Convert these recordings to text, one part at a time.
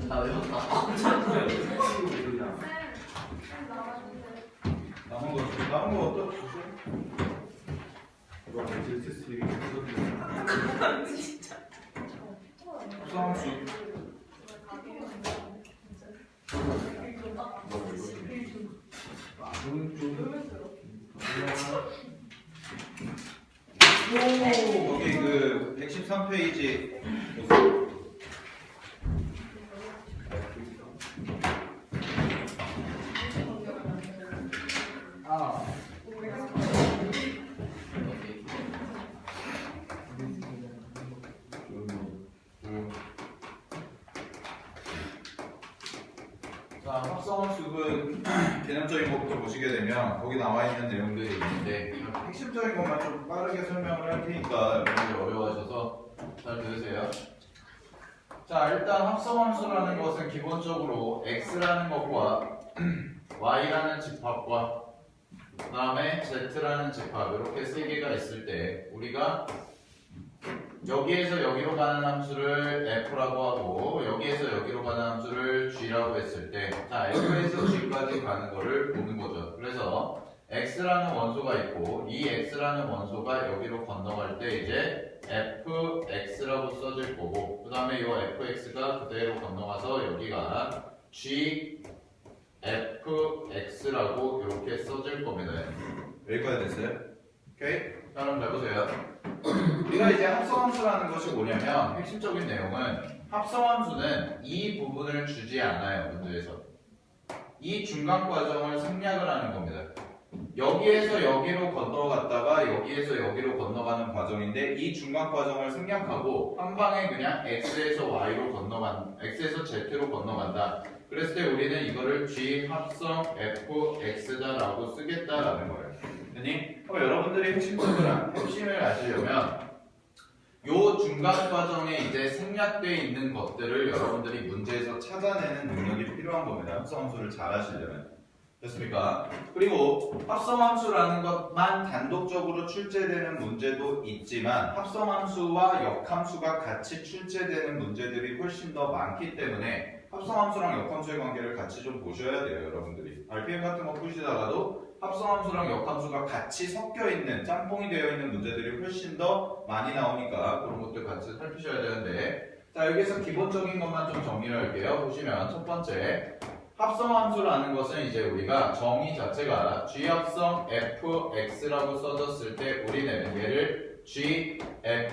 나 외웠다. 남은 거 어떠? 진짜. 합성함수. 여기 그 113페이지 자, 합성함수는 개념적인 것부터 보시게 되면 거기 나와 있는 내용들이 있는데 핵심적인 것만 좀 빠르게 설명을 할 테니까 여러분들 어려워하셔서 잘 들으세요. 자, 일단 합성함수라는 것은 기본적으로 x라는 것과 y라는 집합과 그 다음에 z라는 집합 이렇게 세 개가 있을 때 우리가 여기에서 여기로 가는 함수를 f라고 하고 여기에서 여기로 가는 함수를 g라고 했을 때 자, f에서 g까지 가는 거를 보는 거죠. 그래서 x라는 원소가 있고 이 x라는 원소가 여기로 건너갈 때 이제 fx라고 써질 거고 그 다음에 이 fx가 그대로 건너가서 여기가 gfx라고 이렇게 써질 겁니다. 여기까지 됐어요? 오케이? 자, 그럼 잘 보세요. 우리가 이제 합성함수라는 것이 뭐냐면 핵심적인 내용은 합성함수는 이 부분을 주지 않아요. 문제에서 이 중간 과정을 생략을 하는 겁니다. 여기에서 여기로 건너갔다가 여기에서 여기로 건너가는 과정인데 이 중간 과정을 생략하고 한 방에 그냥 x에서 y로 x에서 z로 건너간다. 그랬을 때 우리는 이거를 g 합성 fx다라고 쓰겠다라는 거예요. 됐니? 여러분들이 핵심을 아시려면 요 중간 과정에 이제 생략되어 있는 것들을 여러분들이 문제에서 찾아내는 능력이 필요한 겁니다. 합성함수를 잘 하시려면. 됐습니까? 그리고 합성함수라는 것만 단독적으로 출제되는 문제도 있지만 합성함수와 역함수가 같이 출제되는 문제들이 훨씬 더 많기 때문에 합성함수랑 역함수의 관계를 같이 좀 보셔야 돼요. 여러분들이 RPM 같은 거 푸시다가도 합성함수랑 역함수가 같이 섞여 있는 짬뽕이 되어 있는 문제들이 훨씬 더 많이 나오니까 그런 것들 같이 살피셔야 되는데 자, 여기서 기본적인 것만 좀 정리를 할게요. 보시면 첫 번째 합성함수라는 것은 이제 우리가 정의 자체가 g합성 fx라고 써졌을 때 우리는 얘를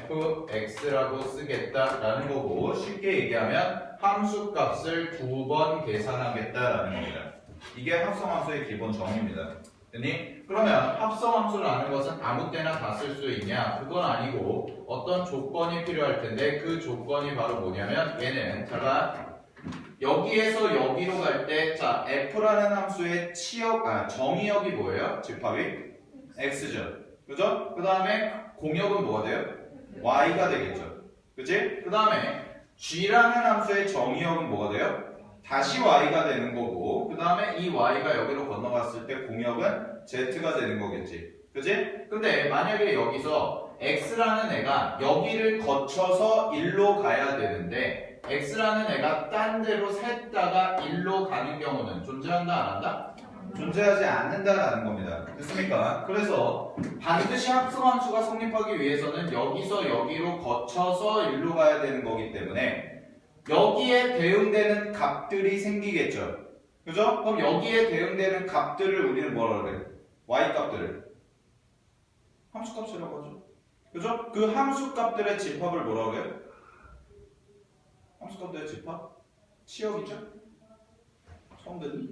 gfx라고 쓰겠다라는 거고 쉽게 얘기하면 함수값을 2번 계산하겠다라는 겁니다. 이게 합성함수의 기본 정의입니다. 됐니? 그러면 합성함수라는 것은 아무 때나 다 쓸 수 있냐? 그건 아니고 어떤 조건이 필요할 텐데 그 조건이 바로 뭐냐면 얘는 제가 여기에서 여기로 갈 때 자 f라는 함수의 정의역이 뭐예요? 집합이 x죠. 그죠? 그 다음에 공역은 뭐가 돼요? y가 되겠죠. 그치? 그 다음에 g라는 함수의 정의역은 뭐가 돼요? 다시 y가 되는 거고 그 다음에 이 y가 여기로 건너갔을 때 공역은 z가 되는 거겠지. 그치? 근데 만약에 여기서 x라는 애가 여기를 거쳐서 1로 가야 되는데 x라는 애가 딴 데로 샜다가 1로 가는 경우는 존재한다 안 한다? 존재하지 않는다라는 겁니다. 됐습니까? 그래서 반드시 합성함수가 성립하기 위해서는 여기서 여기로 거쳐서 1로 가야 되는 거기 때문에 여기에 대응되는 값들이 생기겠죠. 그죠? 그럼 여기에 대응되는 값들을 우리는 뭐라 그래? y값들을 함수값이라고 하죠. 그죠? 그 함수값들의 집합을 뭐라 그래요? 함수값들의 집합? 치역이죠? 처음 듣니?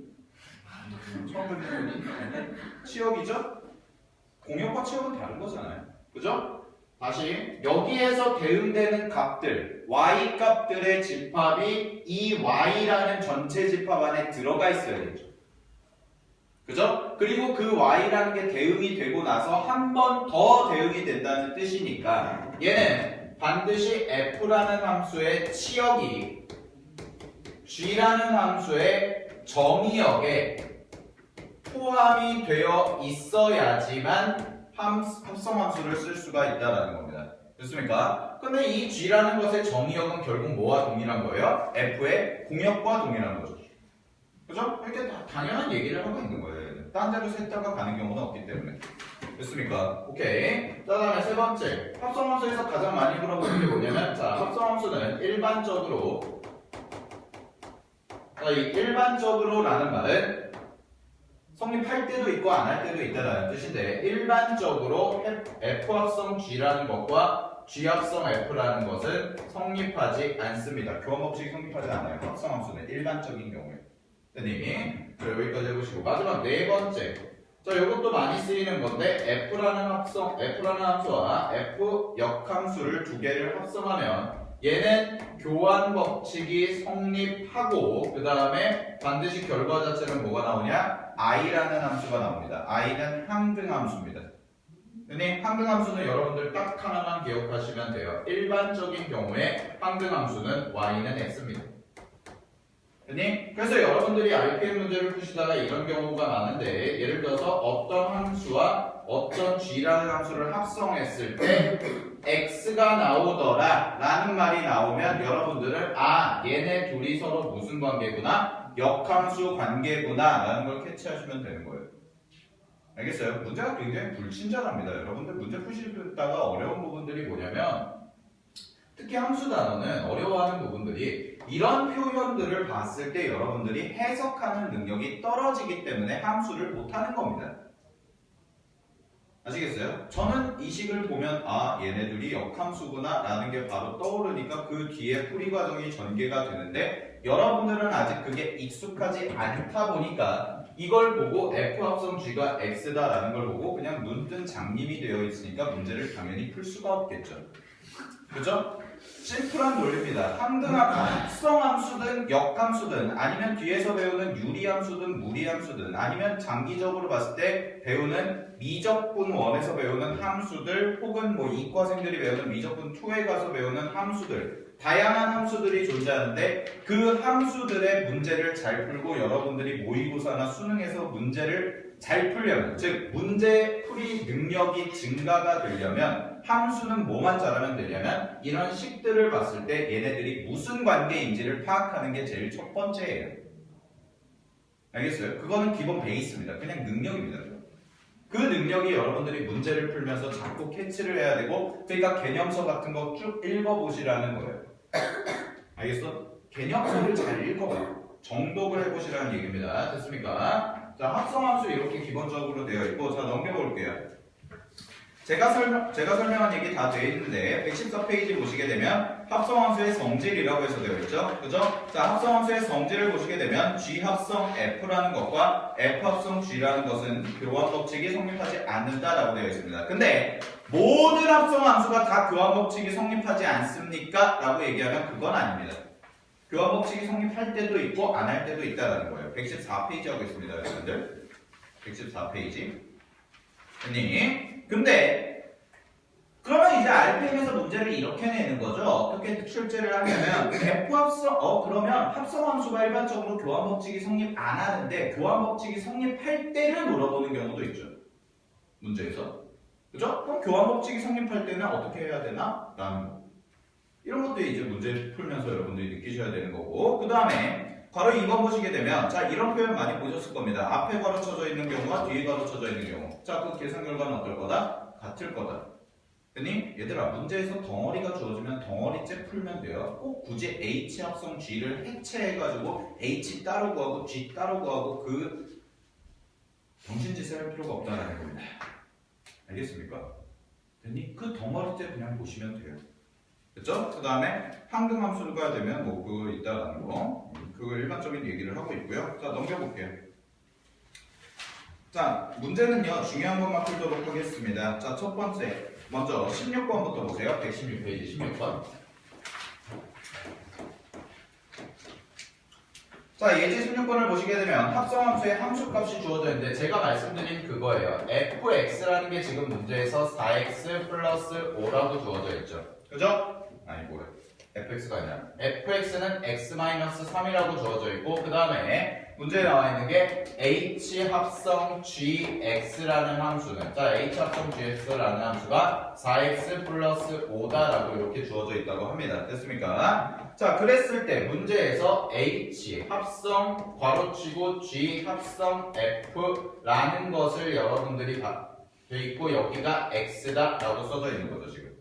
처음 듣는 분이? 치역이죠? 공역과 치역은 다른 거잖아요. 그죠? 다시 여기에서 대응되는 값들 y 값들의 집합이 이 y라는 전체 집합 안에 들어가 있어야겠죠. 그죠? 그리고 그 y라는 게 대응이 되고 나서 한 번 더 대응이 된다는 뜻이니까 얘는 반드시 f라는 함수의 치역이 g라는 함수의 정의역에 포함이 되어 있어야지만 합성함수를 쓸 수가 있다는 겁니다. 됐습니까? 근데 이 G라는 것의 정의역은 결국 뭐와 동일한 거예요? F의 공역과 동일한 거죠. 그죠? 이렇게 당연한 얘기를 하고 있는 거예요. 딴 데로 샜다가 가는 경우는 없기 때문에. 됐습니까? 오케이. 자, 다음에 세 번째. 합성함수에서 가장 많이 물어보는 게 뭐냐면, 자, 합성함수는 일반적으로, 자, 이 일반적으로라는 말은 성립할 때도 있고 안 할 때도 있다는 뜻인데, 일반적으로 F합성 G라는 것과 G합성 F라는 것은 성립하지 않습니다. 교환법칙이 성립하지 않아요. 합성함수는 일반적인 경우에. 네, 여기까지 해보시고 마지막 네 번째. 자, 이것도 많이 쓰이는 건데 F라는 함수와 F 역함수를 두 개를 합성하면 얘는 교환 법칙이 성립하고 그 다음에 반드시 결과 자체는 뭐가 나오냐? I라는 함수가 나옵니다. I는 항등함수입니다. 항등함수는 여러분들 딱 하나만 기억하시면 돼요. 일반적인 경우에 항등함수는 Y는 X입니다. 그래서 여러분들이 RPM 문제를 푸시다가 이런 경우가 많은데 예를 들어서 어떤 함수와 어떤 G라는 함수를 합성했을 때 X가 나오더라 라는 말이 나오면 여러분들은 아 얘네 둘이 서로 무슨 관계구나? 역함수 관계구나 라는 걸 캐치하시면 되는 거예요. 알겠어요? 문제가 굉장히 불친절합니다. 여러분들 문제 푸시다가 어려운 부분들이 뭐냐면 특히 함수 단어는 어려워하는 부분들이 이런 표현들을 봤을 때 여러분들이 해석하는 능력이 떨어지기 때문에 함수를 못하는 겁니다. 아시겠어요? 저는 이 식을 보면 아 얘네들이 역함수구나 라는 게 바로 떠오르니까 그 뒤에 풀이 과정이 전개가 되는데 여러분들은 아직 그게 익숙하지 않다 보니까 이걸 보고 F합성 G가 X다 라는 걸 보고 그냥 눈뜬 장님이 되어 있으니까 문제를 당연히 풀 수가 없겠죠. 그죠? 심플한 논리입니다. 합성함수든 역함수든 아니면 뒤에서 배우는 유리함수든 무리함수든 아니면 장기적으로 봤을 때 배우는 미적분 1에서 배우는 함수들 혹은 뭐 이과생들이 배우는 미적분 2에 가서 배우는 함수들 다양한 함수들이 존재하는데 그 함수들의 문제를 잘 풀고 여러분들이 모의고사나 수능에서 문제를 잘 풀려면 즉 문제 풀이 능력이 증가가 되려면 함수는 뭐만 잘하면 되냐면 이런 식들을 봤을 때 얘네들이 무슨 관계인지를 파악하는 게 제일 첫 번째예요. 알겠어요? 그거는 기본 베이스입니다. 그냥 능력입니다. 그 능력이 여러분들이 문제를 풀면서 자꾸 캐치를 해야 되고 그러니까 개념서 같은 거 쭉 읽어보시라는 거예요. 알겠어? 개념서를 잘 읽어봐요. 정독을 해보시라는 얘기입니다. 됐습니까? 자, 합성함수 이렇게 기본적으로 되어 있고 자 넘겨볼게요. 제가 설명한 얘기 다 되어 있는데 114페이지 보시게 되면 합성함수의 성질이라고 해서 되어 있죠. 그죠? 자, 합성함수의 성질을 보시게 되면 G합성 F라는 것과 F합성 G라는 것은 교환법칙이 성립하지 않는다라고 되어 있습니다. 근데 모든 합성함수가 다 교환법칙이 성립하지 않습니까? 라고 얘기하면 그건 아닙니다. 교환법칙이 성립할 때도 있고 안 할 때도 있다는 거예요. 114페이지 하고 있습니다. 여러분들 114페이지 근데 그러면 이제 RPM에서 문제를 이렇게 내는 거죠. 어떻게 출제를 하냐면 F합성 그러면 합성함수가 일반적으로 교환법칙이 성립 안 하는데 교환법칙이 성립할 때를 물어보는 경우도 있죠. 문제에서. 그죠? 그럼 교환법칙이 성립할 때는 어떻게 해야 되나? 라는 거. 이런 것도 이제 문제 풀면서 여러분들이 느끼셔야 되는 거고 그 다음에 괄호 2번 보시게 되면 자 이런 표현 많이 보셨을 겁니다. 앞에 가로쳐져 있는 경우와 뒤에 가로쳐져 있는 경우 자 그 계산 결과는 어떨 거다? 같을 거다. 그니 얘들아 문제에서 덩어리가 주어지면 덩어리째 풀면 돼요. 꼭 굳이 H 합성 G를 해체해가지고 H 따로 구하고 G 따로 구하고 그 정신짓을 할 필요가 없다는 겁니다. 알겠습니까? 그니 그 덩어리째 그냥 보시면 돼요. 그렇죠? 그 다음에 항등함수가 되면 뭐 그거 있다라는 거 그거 일반적인 얘기를 하고 있고요. 자 넘겨볼게요. 자 문제는요 중요한 것만 풀도록 하겠습니다. 자 첫 번째 먼저 16번부터 보세요. 116페이지 16번. 자 예제 16번을 보시게 되면 합성함수의 함수값이 주어져 있는데 제가 말씀드린 그거예요. fx라는 게 지금 문제에서 4x 플러스 5라고 주어져 있죠. 그죠? 아니 뭐야 fx가 있냐? fx는 x-3이라고 주어져 있고 그 다음에 문제에 나와 있는 게 h 합성 gx라는 함수는 자 h 합성 gx라는 함수가 4x 플러스 5다라고 이렇게 주어져 있다고 합니다. 됐습니까? 자 그랬을 때 문제에서 h 합성 괄호치고 g 합성 f라는 것을 여러분들이 돼 있고 여기가 x다라고 써져 있는 거죠 지금.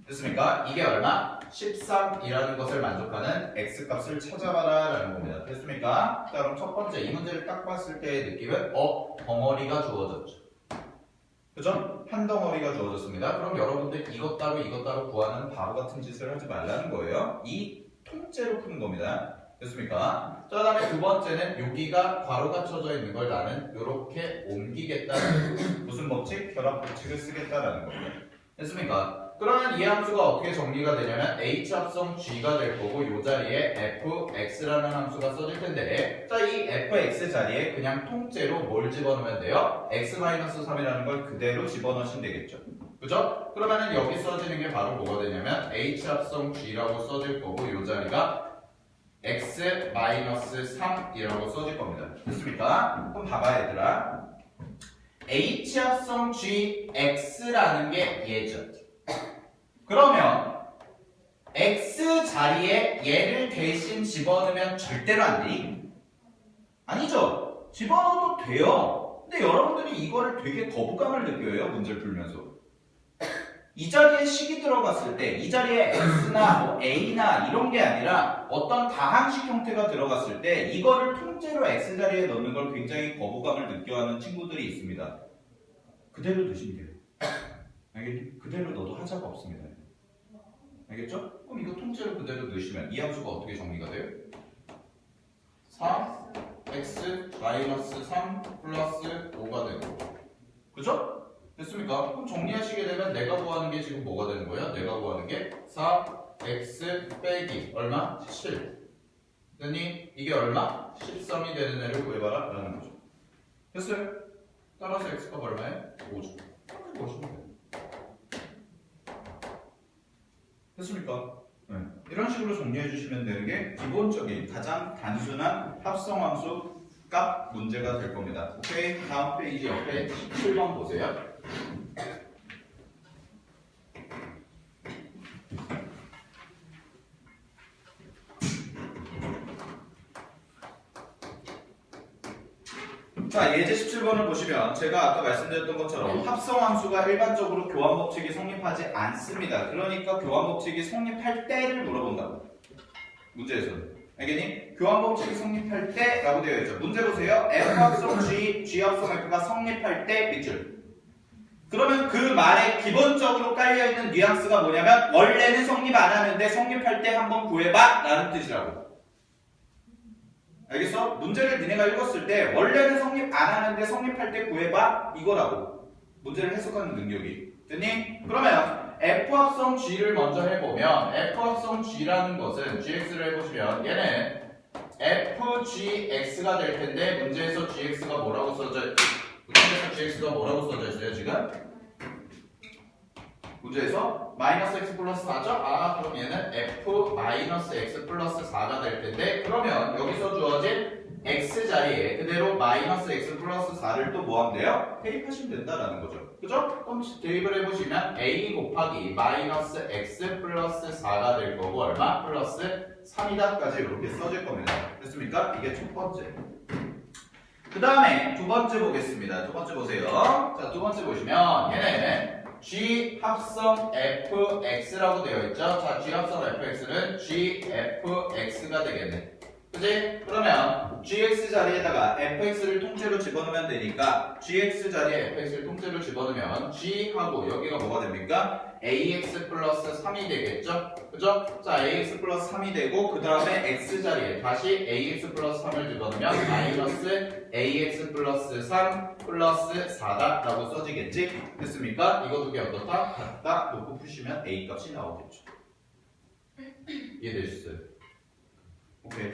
됐습니까? 이게 얼마? 13이라는 것을 만족하는 x값을 찾아봐라 라는 겁니다. 됐습니까? 자 그럼 첫 번째 이 문제를 딱 봤을 때의 느낌은 덩어리가 주어졌죠. 그죠? 한 덩어리가 주어졌습니다. 그럼 여러분들 이것 따로 구하는 바보 같은 짓을 하지 말라는 거예요. 이 통째로 푸는 겁니다. 됐습니까? 자 다음에 두 번째는 여기가 괄호가 쳐져 있는 걸 나는 이렇게 옮기겠다는 무슨 법칙? 결합 법칙을 쓰겠다라는 겁니다. 됐습니까? 그러면 이 함수가 어떻게 정리가 되냐면 h 합성 g가 될 거고 이 자리에 fx라는 함수가 써질 텐데 자 이 fx 자리에 그냥 통째로 뭘 집어넣으면 돼요? x-3이라는 걸 그대로 집어넣으시면 되겠죠. 그죠? 그러면은 여기 써지는 게 바로 뭐가 되냐면 h 합성 g라고 써질 거고 이 자리가 x-3이라고 써질 겁니다. 됐습니까? 그럼 봐봐 얘들아. h 합성 gx라는 게 얘죠. 그러면 x 자리에 얘를 대신 집어넣으면 절대로 안 돼. 아니죠? 집어넣어도 돼요. 근데 여러분들이 이거를 되게 거부감을 느껴요. 문제를 풀면서. 이 자리에 식이 들어갔을 때 이 자리에 x나 뭐 a나 이런 게 아니라 어떤 다항식 형태가 들어갔을 때 이거를 통째로 x 자리에 넣는 걸 굉장히 거부감을 느껴하는 친구들이 있습니다. 그대로 넣으시면 돼요. 알겠니? 그대로 넣어도 하자가 없습니다. 알겠죠? 그럼 이거 통째로 그대로 넣으시면 이 함수가 어떻게 정리가 돼요? 4x-3 플러스 5가 되고 그죠? 됐습니까? 그럼 정리하시게 되면 내가 구하는 게 지금 뭐가 되는 거예요? 내가 구하는 게 4x 빼기 얼마? 7 됐니? 이게 얼마? 13이 되는 애를 구해봐라 라는 거죠. 됐어요? 따라서 x가 얼마예요? 5죠. 이렇게 보시면 돼요. 됐습니까? 네. 이런 식으로 정리해 주시면 되는 게 기본적인 가장 단순한 합성함수 값 문제가 될 겁니다. 오케이? 다음 페이지 옆에 17번 보세요. 자, 예제 17번을 보시면 제가 아까 말씀드렸던 것처럼 합성함수가 일반적으로 교환법칙이 성립하지 않습니다. 그러니까 교환법칙이 성립할 때를 물어본다고. 문제에서는. 알겠니? 교환법칙이 성립할 때라고 되어 있죠. 문제 보세요. F합성 G, G합성 F가 성립할 때 밑줄. 그러면 그 말에 기본적으로 깔려있는 뉘앙스가 뭐냐면 원래는 성립 안 하는데 성립할 때 한번 구해봐 라는 뜻이라고. 알겠어? 문제를 니네가 읽었을 때 원래는 성립 안 하는데 성립할 때 구해봐 이거라고. 문제를 해석하는 능력이. 됐니? 그러면 F합성 G를 먼저 해보면 F합성 G라는 것은 GX를 해보시면 얘는 FGX가 될 텐데 문제에서 GX가 뭐라고 써져 있어요 지금? 문제에서 마이너스 x 플러스 4죠? 아 그럼 얘는 f 마이너스 x 플러스 4가 될 텐데 그러면 여기서 주어진 x 자리에 그대로 마이너스 x 플러스 4를 또 뭐 하면 돼요? 대입하시면 된다라는 거죠. 그죠? 그럼 대입을 해보시면 a 곱하기 마이너스 x 플러스 4가 될 거고 얼마? 플러스 3이다까지 이렇게 써질 겁니다. 됐습니까? 이게 첫 번째. 그 다음에 두 번째 보겠습니다. 두 번째 보세요. 자, 두 번째 보시면 얘는 G 합성 fx라고 되어 있죠. 자, G 합성 fx는 gfx가 되겠네. 그치? 그러면 gx 자리에다가 fx를 통째로 집어넣으면 되니까 gx 자리에 fx를 통째로 집어넣으면 g하고 여기가 뭐가 됩니까? ax 플러스 3이 되겠죠? 그죠? 자, ax 플러스 3이 되고 그 다음에 x 자리에 다시 ax 플러스 3을 집어넣으면 마이너스 ax 플러스 3 플러스 4다 라고 써지겠지? 됐습니까? 이거 두 개 어떻다? 같다 놓고 푸시면 a 값이 나오겠죠. 이해되셨어요? 오케이.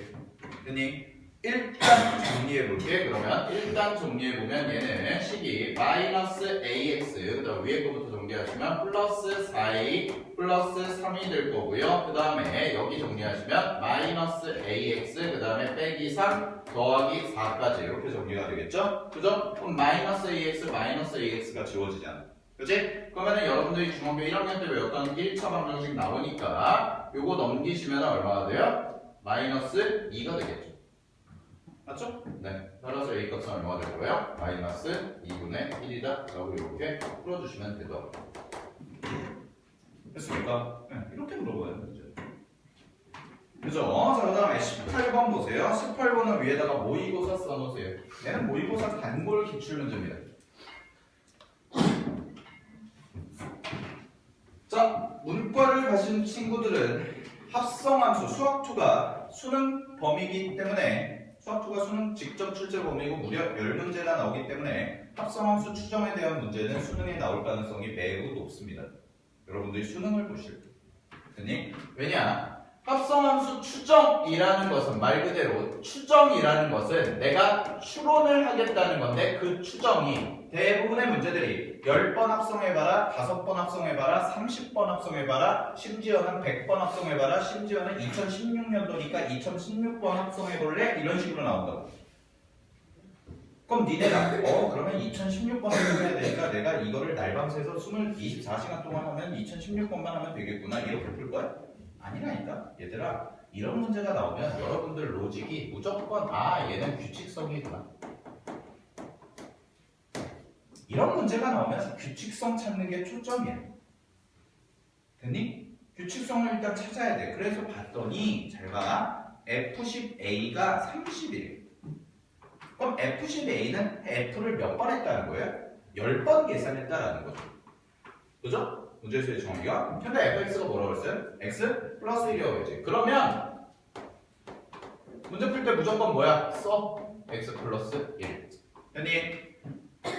됐니? 일단 정리해볼게. 그러면 일단 정리해보면 얘는 식이 마이너스 ax, 그 다음 위에 거부터 정리하시면 플러스 4a 플러스 3이 될 거고요. 그 다음에 여기 정리하시면 마이너스 ax, 그 다음에 빼기 3 더하기 4까지 이렇게 정리가 되겠죠? 그죠? 그럼 마이너스 ax가 지워지잖아. 그치? 그러면은 여러분들이 중학교 1학년 때 외웠던 1차 방정식 나오니까 요거 넘기시면 얼마가 돼요? 마이너스 2가 되겠죠. 맞죠? 네. 따라서 A 값은 얼마가 되고요? 마이너스 2분의 1이다 라고 이렇게 풀어주시면 되더라고요. 됐습니까? 네, 이렇게 물어봐요, 문제. 그죠? 자, 그 다음에 18번 보세요. 18번은 위에다가 모의고사 써놓으세요. 얘는 모의고사 단골 기출문제입니다. 자, 문과를 가신 친구들은 합성함수, 수학2가 수능 범위이기 때문에 수학2가 수능 직접 출제 범위고 무려 10문제나 나오기 때문에 합성함수 추정에 대한 문제는 수능에 나올 가능성이 매우 높습니다. 여러분들이 수능을 보실 때. 왜냐? 합성함수 추정이라는 것은 말 그대로 추정이라는 것은 내가 추론을 하겠다는 건데 그 추정이 대부분의 문제들이 10번 합성해봐라, 5번 합성해봐라, 30번 합성해봐라, 심지어는 100번 합성해봐라, 심지어는 2016년도니까 2016번 합성해볼래? 이런 식으로 나온다고. 그럼 니네가 그러면 2016번 합성해야 되니까 내가 이거를 날밤새서 24시간 동안 하면 2016번만 하면 되겠구나 이렇게 풀 거야? 아니라니까. 얘들아, 이런 문제가 나오면 여러분들 로직이 무조건 얘는 규칙성이구나. 이런 문제가 나오면 규칙성 찾는 게 초점이야. 됐니? 규칙성을 일단 찾아야 돼. 그래서 봤더니 잘 봐. F10A가 30이래. 그럼 F10A는 F를 몇 번 했다는 거예요? 10번 계산했다라는 거죠. 그죠? 문제수의 정의가. 근데 fx가 뭐라고 했어요? x 플러스 1이라고 했지. 그러면 문제 풀 때 무조건 뭐야? 써. x 플러스 1. 됐니?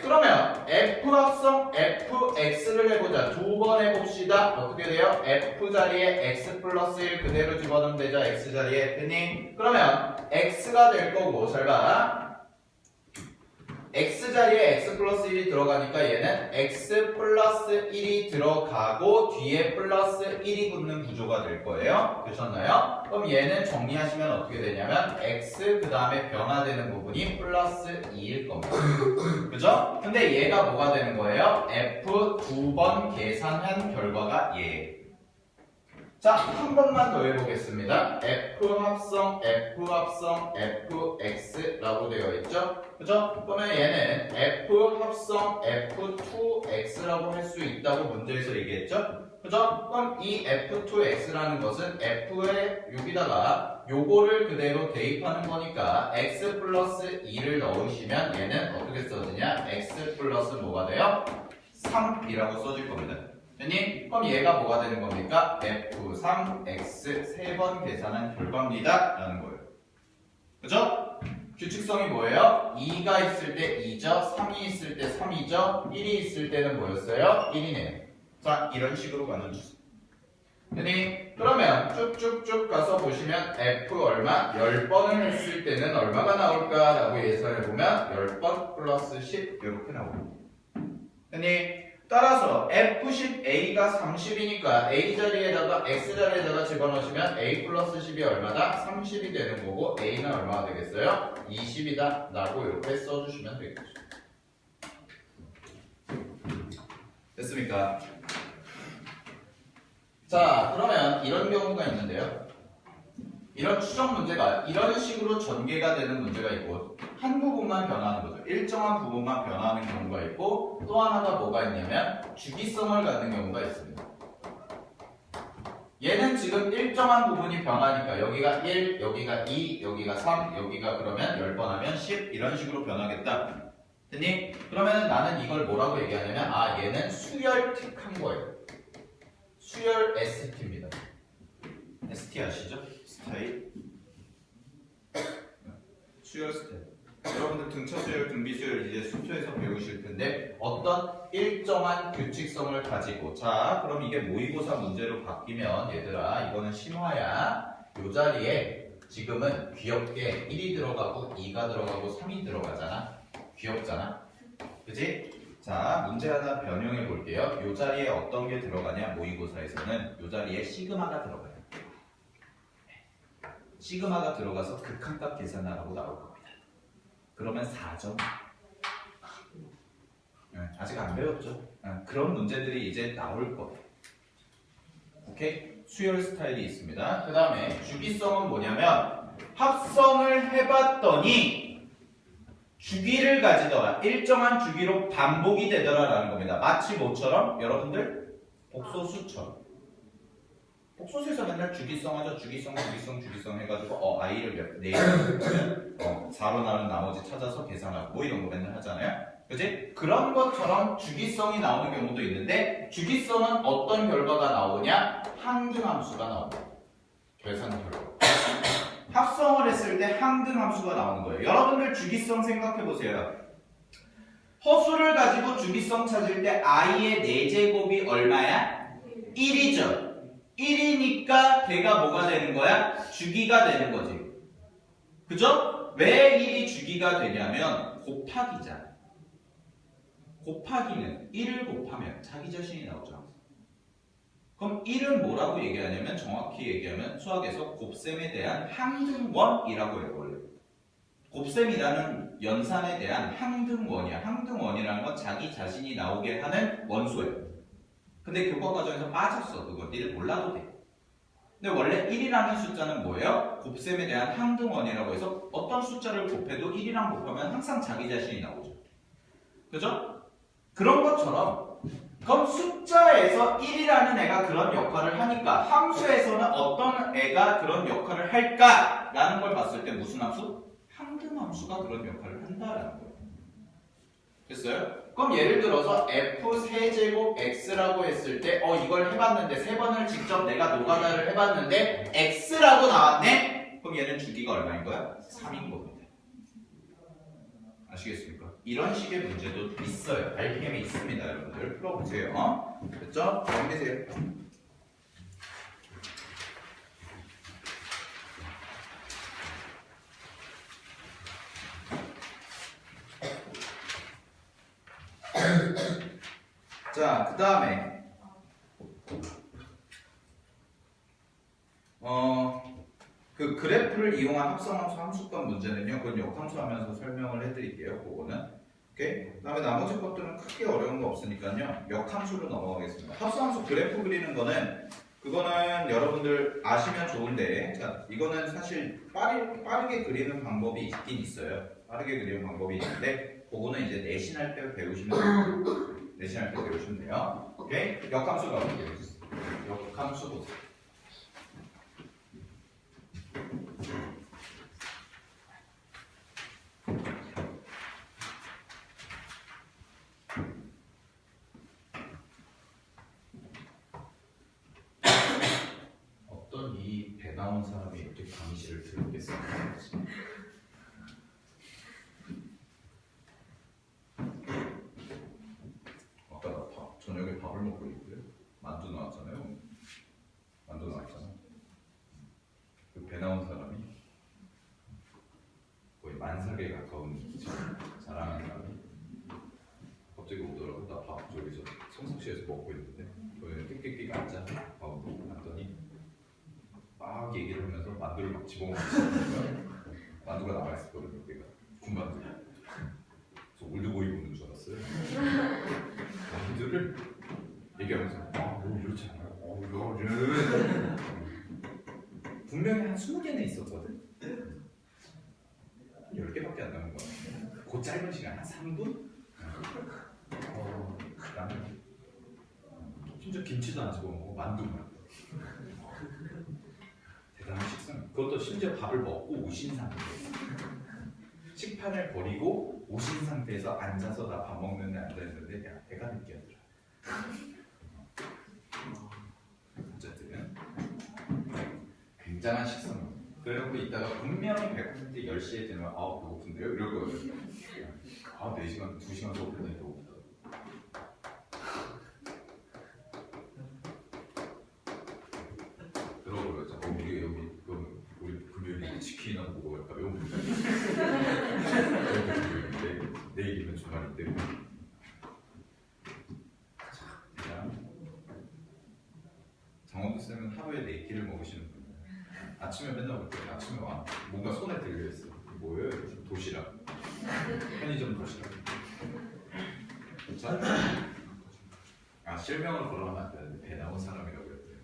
그러면 f 합성 fx를 해보자. 두 번 해봅시다. 어떻게 돼요? f 자리에 x 플러스 1 그대로 집어넣으면 되죠. x 자리에. 됐니? 그러면 x가 될 거고 잘 봐. x 자리에 x 플러스 1이 들어가니까 얘는 x 플러스 1이 들어가고 뒤에 플러스 1이 붙는 구조가 될 거예요. 되셨나요? 그럼 얘는 정리하시면 어떻게 되냐면 x 그 다음에 변화되는 부분이 플러스 2일 겁니다. 그죠? 근데 얘가 뭐가 되는 거예요? f 두 번 계산한 결과가 얘예요. 자, 한 번만 더 해보겠습니다. f 합성 fx라고 되어 있죠? 그죠? 그러면 얘는 f 합성 f2x라고 할 수 있다고 문제에서 얘기했죠? 그죠? 그럼 이 f2x라는 것은 f에 여기다가 요거를 그대로 대입하는 거니까 x 플러스 2를 넣으시면 얘는 어떻게 써지냐? x 플러스 뭐가 돼요? 3이라고 써질 겁니다. 됐니? 그럼 얘가 뭐가 되는 겁니까? f3x 3번 계산한 결과입니다. 라는 거예요. 그죠? 규칙성이 뭐예요? 2가 있을 때 2죠. 3이 있을 때 3이죠. 1이 있을 때는 뭐였어요? 1이네요. 자, 이런 식으로 가는 주세요. 됐니? 그러면 쭉쭉쭉 가서 보시면 f 얼마? 10번을 했을 때는 얼마가 나올까? 라고 예상해보면 10번 플러스 10 이렇게 나옵니다. 됐니? 따라서 F10A가 30이니까 A 자리에다가 X 자리에다가 집어넣으시면 A 플러스 10이 얼마다? 30이 되는 거고 A는 얼마가 되겠어요? 20이다 라고 이렇게 써주시면 되겠죠. 됐습니까? 자, 그러면 이런 경우가 있는데요. 이런 추정 문제가 이런 식으로 전개가 되는 문제가 있고 한 부분만 변하는 거죠. 일정한 부분만 변하는 경우가 있고 또 하나가 뭐가 있냐면 주기성을 갖는 경우가 있습니다. 얘는 지금 일정한 부분이 변하니까 여기가 1, 여기가 2, 여기가 3, 여기가 그러면 10번 하면 10 이런 식으로 변하겠다. 됐니? 그러면 나는 이걸 뭐라고 얘기하냐면 얘는 수열틱한 거예요. 수열 ST입니다. ST 아시죠? 스타일 수열 스타일. 여러분들 등차 수열, 등비 수열 이제 수투에서 배우실 텐데 어떤 일정한 규칙성을 가지고 자 그럼 이게 모의고사 문제로 바뀌면 얘들아 이거는 심화야 요 자리에 지금은 귀엽게 1이 들어가고 2가 들어가고 3이 들어가잖아. 귀엽잖아. 그지? 자, 문제 하나 변형해 볼게요. 이 자리에 어떤 게 들어가냐? 모의고사에서는 이 자리에 시그마가 들어가요. 시그마가 들어가서 극한값 계산하라고 나올 겁니다. 그러면 4점. 아직 안 배웠죠? 그런 문제들이 이제 나올 거예요. 오케이? 수열 스타일이 있습니다. 그 다음에 주기성은 뭐냐면 합성을 해봤더니 주기를 가지더라. 일정한 주기로 반복이 되더라 라는 겁니다. 마치 뭐처럼? 여러분들 복소수처럼. 복소수에서 맨날 주기성 하죠. 주기성 해가지고 i를 4를 4로 나눈 나머지 찾아서 계산하고 뭐 이런 거 맨날 하잖아요. 그치? 그런 것처럼 주기성이 나오는 경우도 있는데 주기성은 어떤 결과가 나오냐? 항등함수가 나옵니다. 계산 결과. 합성을 했을 때 항등함수가 나오는 거예요. 여러분들 주기성 생각해보세요. 허수를 가지고 주기성 찾을 때 i의 4제곱이 얼마야? 1이죠. 1이니까 걔가 뭐가 되는 거야? 주기가 되는 거지. 그죠? 왜 1이 주기가 되냐면 곱하기잖아. 곱하기는 1을 곱하면 자기 자신이 나오죠. 그럼 1은 뭐라고 얘기하냐면 정확히 얘기하면 수학에서 곱셈에 대한 항등원이라고 해요. 원래 곱셈이라는 연산에 대한 항등원이야. 항등원이라는 건 자기 자신이 나오게 하는 원소예요. 근데 교과 과정에서 빠졌어. 그거 니를 몰라도 돼. 근데 원래 1이라는 숫자는 뭐예요? 곱셈에 대한 항등원이라고 해서 어떤 숫자를 곱해도 1이랑 곱하면 항상 자기 자신이 나오죠. 그죠? 그런 것처럼 그럼 숫자에서 1이라는 애가 그런 역할을 하니까 함수에서는 어떤 애가 그런 역할을 할까라는 걸 봤을 때 무슨 함수? 항등함수가 그런 역할을 한다라는 거예요. 됐어요? 그럼 예를 들어서 f3제곱 x라고 했을 때 이걸 해봤는데 3번을 직접 내가 노가다를 해봤는데 x라고 나왔네? 그럼 얘는 주기가 얼마인 거야? 3인 겁니다. 아시겠습니까? 이런 식의 문제도 있어요. RPM이 있습니다. 여러분들 풀어보세요. 됐죠? 넘기세요. 자, 그 다음에 그 그래프를 이용한 합성함수 함수권 문제는요. 그건 역함수 하면서 설명을 해드릴게요. 그거는. 오케이? 그 다음에 나머지 것들은 크게 어려운 거 없으니까요. 역함수로 넘어가겠습니다. 합성함수 그래프 그리는 거는 그거는 여러분들 아시면 좋은데 자, 이거는 사실 빠르게 그리는 방법이 있긴 있어요. 빠르게 그리는 방법이 있는데 그거는 이제 내신할 때 배우시면 돼요. 오케이? 역함수가 어떻게 되겠어요? 역함수 보세요. 어떤 이 배 나온 사람이 이렇게 강의실을 들었겠습니까? 아까 나 저녁에 밥을 먹고 있고요. 만두 나왔잖아요. 그 배 나온 사람이 거의 만삭에 가까운 자랑하는 사람이 갑자기 오더라고. 나 밥 저기서 성석시에서 먹고 있는데 저희 띡띡띡 앉아 밥 먹고 갔더니 막 얘기를 하면서 만두를 막 집어먹고 있었어요. 만두가 남아있었거든요. 여기가 군만두. 저 올드보이 보는 줄 알았어요. 만두를 얘기하면서 뭐 이렇지 않아요. 이거는 분명히 한 20개는 있었거든. 10개밖에 안 남은 거야. 그 짧은 시간 한 3분? 그다음에 심지어 김치도 안 집어먹고 만두만. 대단한 식성. 그것도 심지어 밥을 먹고 오신 상태에서 식판을 버리고 오신 상태에서 앉아서 나 밥 먹는데 앉아있는데 야 배가 느껴더라. 어쨌든 굉장한 식성. 그래놓고 이따가 분명히 100% 10시에 되면 배고픈데요? 이럴 거거든요. 4시간, 2시간 수업했더니 배고프다. 그러고요. 우리 여기 우리 금요일에 치킨이나 먹으러 갈까? 매운 불닭. 내일이면 주말인데. 장원도 쌤은 하루에 4끼를 먹으시는 분이에요. 아침에 맨날 올 때 아침에 와 뭔가 손에 들려 있어. 뭐예요? 도시락. 편의점 도시락. 자, 아 실명을 걸어가면 안 되는데 배 나온 사람이라고 그랬대요.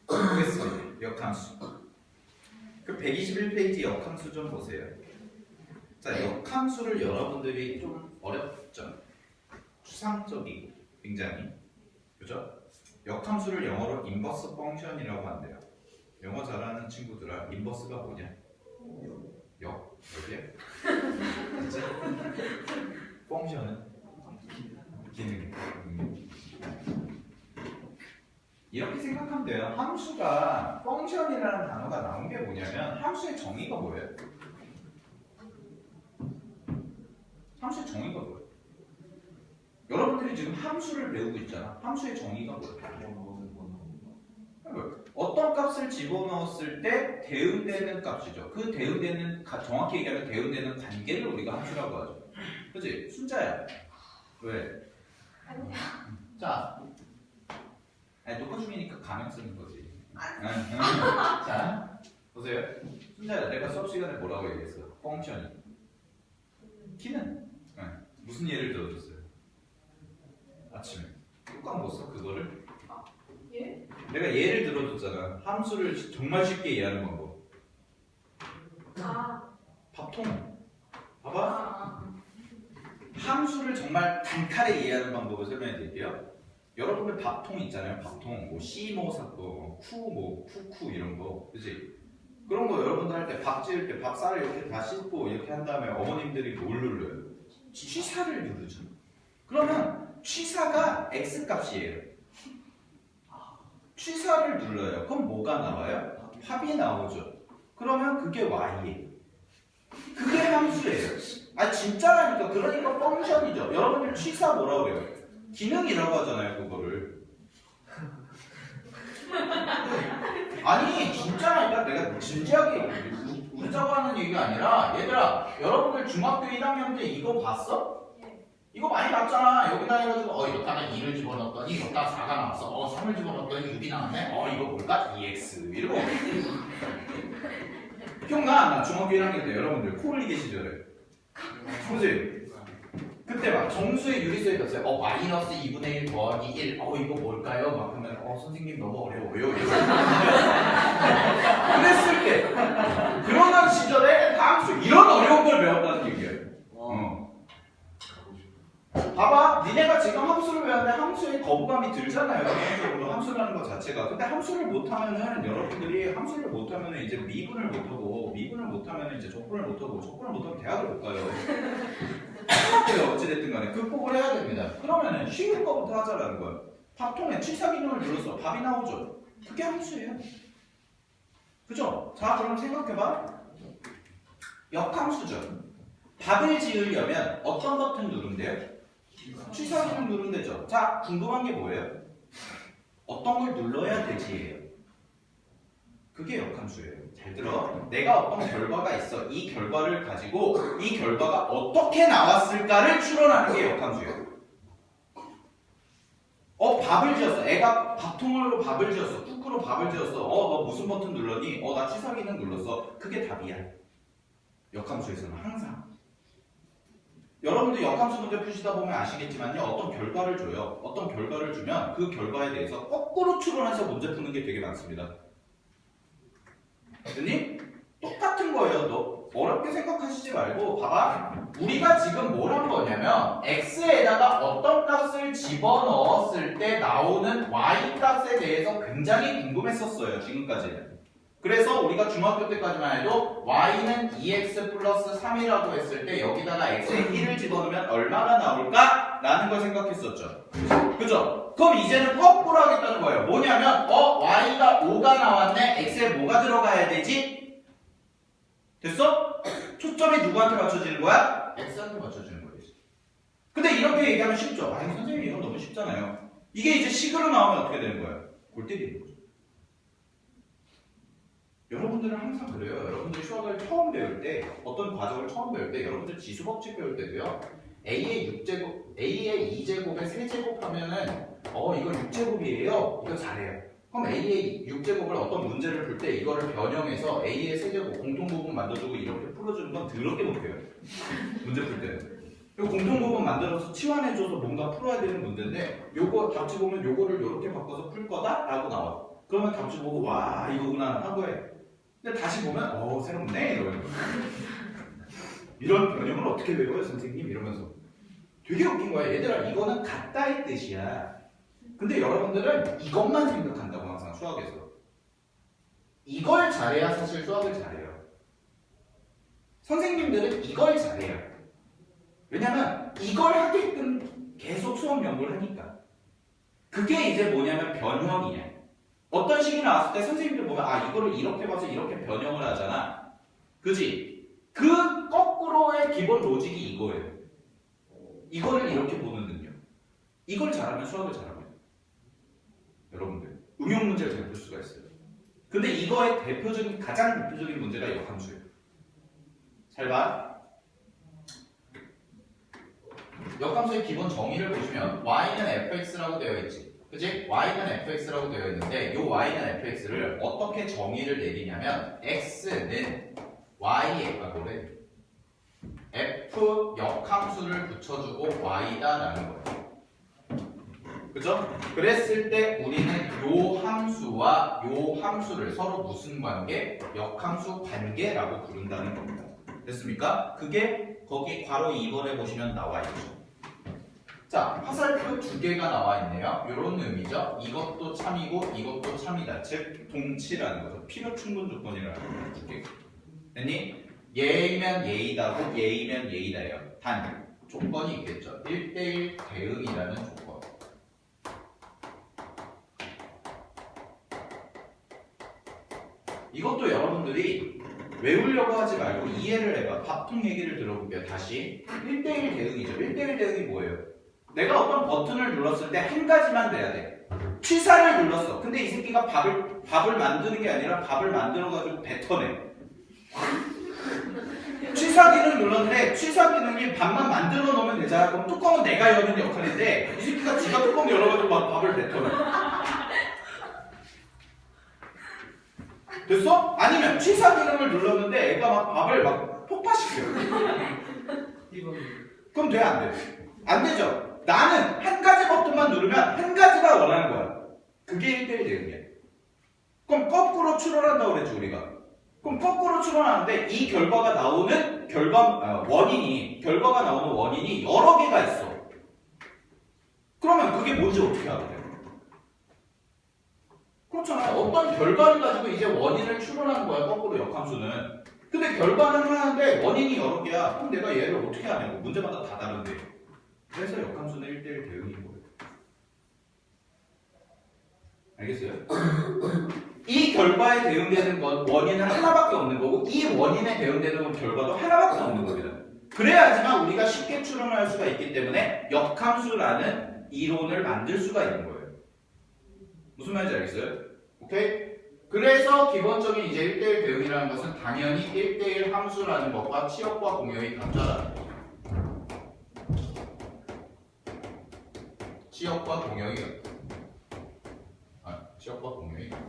보겠습니다. 역함수. 그 121페이지 역함수 좀 보세요. 자, 역함수를 여러분들이 좀 어렵죠? 추상적이고 굉장히. 그죠? 역함수를 영어로 인버스 펑션이라고 한대요. 영어 잘하는 친구들아, 인버스가 뭐냐? 역? 여기에? 진짜? 펑션은? 기능. 이렇게 생각하면 돼요. 함수가 펑션이라는 단어가 나온 게 뭐냐면 함수의 정의가 뭐예요? 함수의 정의가 뭐예요? 여러분들이 지금 함수를 배우고 있잖아. 함수의 정의가 뭐예요? 어떤 값을 집어넣었을 때 대응되는 값이죠. 그 대응되는, 정확히 얘기하면 대응되는 관계를 우리가 함수라고 하죠. 그치? 숫자야. 왜? 아니야. 자, 아니, 녹화 중이니까 가명 쓰는 거지. 자, 보세요. 숫자야. 내가 수업 시간에 뭐라고 얘기했어? 펑션이. 키는? 무슨 예를 들어줬어요? 아침에. 뚜껑 못 써? 그거를? 예? 내가 예를 들어줬잖아. 함수를 정말 쉽게 이해하는 방법. 아. 밥통. 봐봐. 아. 함수를 정말 단칼에 이해하는 방법을 설명해 드릴게요. 여러분들 밥통 있잖아요. 밥통. 뭐 시모 사건, 쿠 이런 거. 그치? 그런 거 여러분들 할 때 밥 지을 때 밥 쌀을 이렇게 다 씻고 이렇게 한 다음에 어머님들이 뭘 눌러요? 취사를 누르죠. 그러면 취사가 x 값이에요. 취사를 눌러요. 그럼 뭐가 나와요? 합이 나오죠. 그러면 그게 y예요. 그게 함수예요. 아 진짜라니까. 그러니까 펑션이죠. 여러분들 취사 뭐라고 그래요? 기능이라고 하잖아요. 그거를. 아니 진짜라니까. 내가 진지하게 웃자고 하는 얘기가 아니라 얘들아 여러분들 중학교 1학년 때 이거 봤어? 이거 많이 봤잖아. 여기다 해가지고 여기다가 2를 집어넣었더니 여기다가 4가 나왔어. 3을 집어넣었더니 6이 나왔네. 이거 뭘까? 2x 이러고. 기억나? 나 중학교 1학년 때 여러분들 코올리기 시절에. 그치? 그때 막 정수의 유리수에 떴어요. 마이너스 2분의 1 더하기 1. 이거 뭘까요? 막 하면 선생님 너무 어려워요. 그랬을 때 그러던 시절에 함수 이런 어려운 걸 배웠다는 얘기예요. 봐봐, 니네가 지금 함수를 배웠는데 함수에 거부감이 들잖아요. 기본적으로 함수라는 것 자체가. 근데 함수를 못하면은 여러분들이 함수를 못하면은 이제 미분을 못하고 미분을 못하면은 이제 적분을 못하고 적분을 못하면 대학을 못 가요. 똑같아요. 어찌됐든 간에 극복을 해야 됩니다. 그러면은 쉬운 거부터 하자라는 거야. 밥통에 취사 기능을 눌러서 밥이 나오죠. 그게 함수예요. 그죠? 자, 그럼 생각해봐. 역함수죠. 밥을 지으려면 어떤 버튼 누르면 돼요? 취사 기능 누르면 되죠. 자, 궁금한 게 뭐예요? 어떤 걸 눌러야 되지예요. 그게 역함수예요. 잘 들어. 내가 어떤 결과가 있어. 이 결과를 가지고 이 결과가 어떻게 나왔을까를 추론하는 게 역함수예요. 밥을 지었어. 애가 밥통으로 밥을 지었어. 쿡으로 밥을 지었어. 너 무슨 버튼 눌렀니? 나 취사 기능 눌렀어. 그게 답이야. 역함수에서는 항상. 여러분들 역함수 문제 푸시다 보면 아시겠지만요. 어떤 결과를 줘요. 어떤 결과를 주면 그 결과에 대해서 거꾸로 추론해서 문제 푸는 게 되게 많습니다. 됐니? 똑같은 거예요. 너 어렵게 생각하시지 말고 봐봐. 우리가 지금 뭘 한 거냐면 x에다가 어떤 값을 집어넣었을 때 나오는 y 값에 대해서 굉장히 궁금했었어요. 지금까지는. 그래서 우리가 중학교 때까지만 해도 y는 2x 플러스 3이라고 했을 때 여기다가 x에 1을 집어넣으면 얼마나 나올까? 라는 걸 생각했었죠. 그죠? 그럼 이제는 거꾸로 하겠다는 거예요. 뭐냐면 y가 5가 나왔네. x에 뭐가 들어가야 되지? 됐어? 초점이 누구한테 맞춰지는 거야? x한테 맞춰지는 거예요. 근데 이렇게 얘기하면 쉽죠? 아니 선생님 이건 너무 쉽잖아요. 이게 이제 식으로 나오면 어떻게 되는 거예요? 골 때리는 거죠. 여러분들은 항상 그래요. 여러분들 수학을 처음 배울 때, 어떤 과정을 처음 배울 때, 여러분들 지수법칙 배울 때도요. A의 6제곱, A의 2제곱에 3제곱 하면은 이거 6제곱이에요. 이거 잘해요. 그럼 A의 6제곱을 어떤 문제를 풀 때 이거를 변형해서 A의 세제곱 공통부분 만들어주고 이렇게 풀어주는 건 더럽게 못해요. 문제 풀 때는. 그리고 공통부분 만들어서 치환해줘서 뭔가 풀어야 되는 문제인데 요거 답지 보면 요거를 이렇게 바꿔서 풀 거다? 라고 나와. 그러면 답지 보고 와 이거구나 하고 해. 근데 다시 보면 새롭네 이러면 이런 변형을 어떻게 배워요 선생님? 이러면서 되게 웃긴 거야. 얘들아 이거는 같다의 뜻이야. 근데 여러분들은 이것만 생각한다고 항상 수학에서. 이걸 잘해야 사실 수학을 잘해요. 선생님들은 이걸 잘해요. 왜냐면 이걸 하게끔 계속 수업 연구를 하니까. 그게 이제 뭐냐면 변형이야. 어떤 식이 나왔을 때 선생님들 보면 이거를 이렇게 봐서 이렇게 변형을 하잖아. 그지? 그 거꾸로의 기본 로직이 이거예요. 이거를 이렇게 보는 능력. 이걸 잘하면 수학을 잘합니다. 여러분들 응용 문제를 잘 풀 수가 있어요. 근데 이거의 가장 대표적인 문제가 역함수예요. 잘 봐. 역함수의 기본 정의를 보시면 y는 fx라고 되어 있지. 그치? y는 fx라고 되어 있는데 이 y는 fx를 어떻게 정의를 내리냐면 x는 y에 f 역함수를 붙여주고 y다라는 거예요. 그죠? 그랬을 때 우리는 요 함수와 요 함수를 서로 무슨 관계? 역함수 관계라고 부른다는 겁니다. 됐습니까? 그게 거기 괄호 2번에 보시면 나와 있죠. 자, 화살표 두 개가 나와 있네요. 이런 의미죠. 이것도 참이고 이것도 참이다. 즉 동치라는 거죠. 필요 충분 조건이라는 거예요. 두 개. 됐니? 얘이면 얘이다고 얘이면 얘이다예요. 단 조건이 있겠죠. 1대1 대응이라는 조건. 이것도 여러분들이 외우려고 하지 말고 이해를 해봐. 밥통 얘기를 들어볼게요. 다시 1대1 대응이죠. 1대1 대응이 뭐예요? 내가 어떤 버튼을 눌렀을 때 한 가지만 돼야 돼. 취사를 눌렀어. 근데 이 새끼가 밥을 만드는 게 아니라 밥을 만들어가지고 뱉어내. 취사 기능을 눌렀는데 취사 기능이 밥만 만들어 놓으면 되잖아. 그럼 뚜껑은 내가 여는 역할인데 이 새끼가 지가 뚜껑 열어가지고 막 밥을 뱉어내. 됐어? 아니면 취사 기능을 눌렀는데 애가 막 밥을 막 폭파시켜. 그럼 돼? 안 돼? 안 되죠? 나는 한 가지 버튼만 누르면 한 가지만 원하는 거야. 그게 1대1 대응이야. 그럼 거꾸로 추론한다고 그랬지 우리가. 그럼 거꾸로 추론하는데 이 결과가 나오는 결과가 나오는 원인이 여러 개가 있어. 그러면 그게 뭔지 어떻게 알아야 돼? 그렇잖아요. 어떤 결과를 가지고 이제 원인을 추론하는 거야, 거꾸로 역함수는. 근데 결과는 하나인데 원인이 여러 개야. 그럼 내가 얘를 어떻게 하냐고. 문제마다 다 다른데. 그래서 역함수는 1대1 대응인 거예요. 알겠어요? 이 결과에 대응되는 건 원인은 하나밖에 없는 거고 이 원인에 대응되는 결과도 하나밖에 없는 겁니다. 그래야지만 우리가 쉽게 추론할 수가 있기 때문에 역함수라는 이론을 만들 수가 있는 거예요. 무슨 말인지 알겠어요? 오케이? 그래서 기본적인 이제 1대1 대응이라는 것은 당연히 1대1 함수라는 것과 치역과 공역이 같다라는 거예요. 치역과 공역이 같다. 치역과 공역이 같다.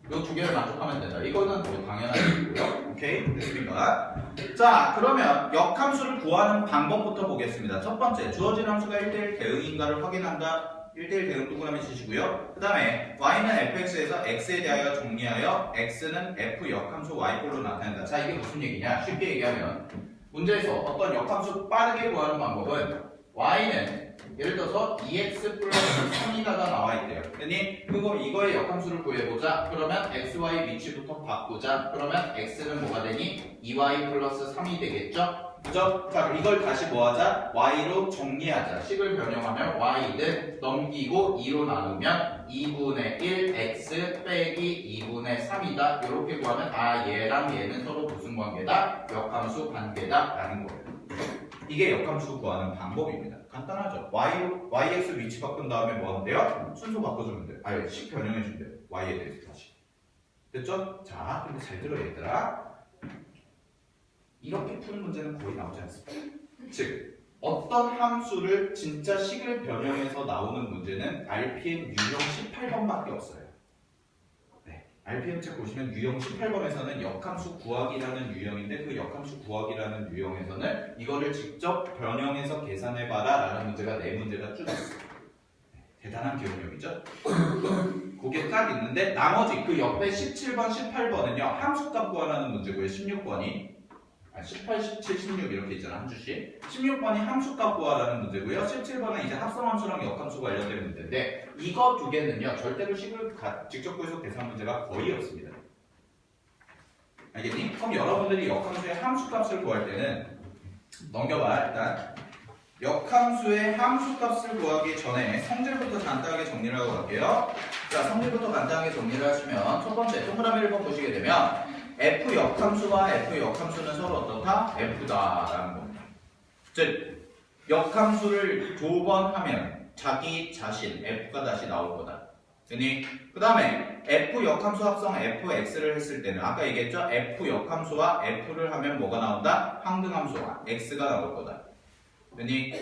이 두 개를 만족하면 된다. 이거는 뭐 당연한 얘기고요. 오케이? 됐습니까? 자, 그러면 역함수를 구하는 방법부터 보겠습니다. 첫 번째, 주어진 함수가 1대1 대응인가를 확인한다. 1대1 대응 동그라미 치시고요. 그 다음에 y는 fx에서 x에 대하여 정리하여 x는 f 역함수 y꼴로 나타낸다. 자, 이게 무슨 얘기냐? 쉽게 얘기하면 문제에서 어떤 역함수 빠르게 구하는 방법은 y는 예를 들어서 2x 플러스 3이다가 나와 있대요. 그러니 이거의 역함수를 구해보자. 그러면 xy 위치부터 바꾸자. 그러면 x는 뭐가 되니? 2y 플러스 3이 되겠죠? 그죠? 자, 이걸 다시 뭐하자? y로 정리하자. 식을 변형하면 y는 넘기고 2로 나누면 2분의 1 x 빼기 2분의 3이다. 이렇게 구하면 얘랑 얘는 서로 무슨 관계다? 역함수 관계다 라는 거예요. 이게 역함수 구하는 방법입니다. 간단하죠? yx 위치 바꾼 다음에 뭐 하면 돼요? 순서 바꿔주면 돼요. 식 변형해주면 돼요. y에 대해서 다시. 됐죠? 자, 근데 잘 들어 얘들아. 이렇게 푸는 문제는 거의 나오지 않습니다. 즉, 어떤 함수를 진짜 식을 변형해서 나오는 문제는 RPM 유형 18번밖에 없어요. 네, RPM 책 보시면 유형 18번에서는 역함수 구하기라는 유형인데 그 역함수 구하기라는 유형에서는 이거를 직접 변형해서 계산해봐라 라는 문제가 4문제가 쭉 있어요. 대단한 기억력이죠? 그게 딱 있는데 나머지 그 옆에 17번, 18번은요 함수값 구하라는 문제고요. 16번이 18, 17, 16 이렇게 있잖아 한 주씩. 16번이 함수값 구하라는 문제고요. 17번은 이제 합성함수랑 역함수 관련된 문제인데 이거 두 개는요 절대로 식을 직접 구해서 계산 문제가 거의 없습니다. 알겠니? 그럼 여러분들이 역함수의 함수값을 구할 때는 넘겨봐. 일단 역함수의 함수값을 구하기 전에 성질부터 간단하게 정리를 하고 갈게요. 자, 성질부터 간단하게 정리를 하시면 첫 번째 동그라미 1번 보시게 되면 f 역함수와 f 역함수는 서로 어떻다? f다라는 겁니다. 즉 역함수를 2번 하면 자기 자신 f가 다시 나올 거다. 그 다음에 f 역함수 합성 fx를 했을 때는 아까 얘기했죠? f 역함수와 f를 하면 뭐가 나온다? 항등함수와 x가 나올 거다. 됐니?